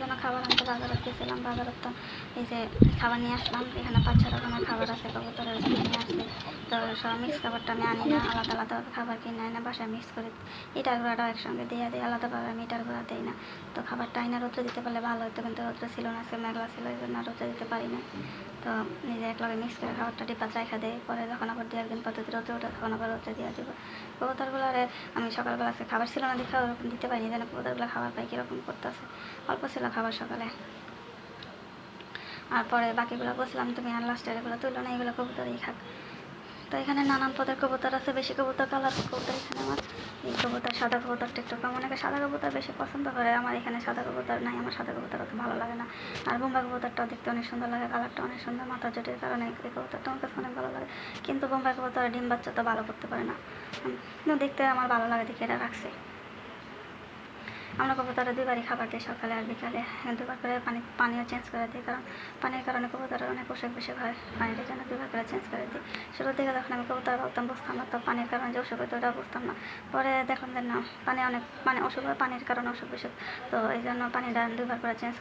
জন্য খাবার আনতে বাজারত গেছিলাম। বাজারত তো এই যে খাবার নিয়ে আসলাম, এখানে 5-6 রকমের খাবার আছে কবুতরের জন্য নিয়ে আসছি। তো সব মিক্স খাবারটা আমি আনি না, আলাদা আলাদাভাবে খাবার কিনে আনি না, বাসায় মিক্স করে ইটার গুঁড়াটাও একসঙ্গে দিয়ে দিই, আলাদাভাবে আমি ইটার গুঁড়া দিই না। তো খাবারটা আইনা রোদ্রে দিতে পারলে ভালো হতো, কিন্তু রোদ্রে ছিল না, আজকে মেঘলা ছিল, এই জন্য রোদ্রে দিতে পারি না। তো নিজে একলগে মিক্স করে খাবারটা ডিব্বাতে রাখা দেয়, পরে যখন আবার 2-1 দিন পর যদি রোদ্রে ওঠে তখন আবার রোদ্রে দিয়ে দেবো। কবুতরগুলোরে আমি সকালবেলা আজকে খাবার ছিল না দেখে ওরকম দিতে পারিনি, যেন কবুতরগুলো খাবার পাই কীরকম করতেছে। অল্প ছিল খাবার সকালে, আর পরে বাকিগুলো বসলাম তুমি আর লাস্টের এগুলো তুলো না, এগুলো কবুতরই খাক। তো এখানে নানান পদের কবুতর আছে, বেশি কবুতর কালারফুল কবুতর এখানে আমার। এই কবুতর সাদা কবুতরটা একটু কম, অনেকে সাদা কবুতর বেশি পছন্দ করে, আমার এখানে সাদা কবুতর নাই, আমার সাদা কবুতর অত ভালো লাগে না। আর বোম্বাই কবুতরটাও দেখতে অনেক সুন্দর লাগে, কালারটা অনেক সুন্দর, মাথার জটির কারণে এই কবুতরটা আমার কাছে অনেক ভালো লাগে। কিন্তু বোম্বাই কবুতর ডিম বাচ্চা তো ভালো করতে পারে না, কিন্তু দেখতে আমার ভালো লাগে দেখে এটা রাখছে। আমরা কবুতরে 2বারই খাবার দিই, সকালে আর বিকালে 2বার করে পানিও চেঞ্জ করে দিই, কারণ পানির কারণে কবুতরের অনেক অসুখ বিসুখ হয়, পানির জন্য 2বার করে চেঞ্জ করে দিই। শুরুর দিকে যখন আমি কবুতর বলতাম বুঝতাম না, তো পানির কারণে যে অসুখ হতো ওটা বুঝতাম না। পরে দেখলাম যে না, পানি অনেক অসুখ হয়, পানির কারণে অসুখ বিসুখ, তো এই জন্য পানিটা 2বার করে চেঞ্জ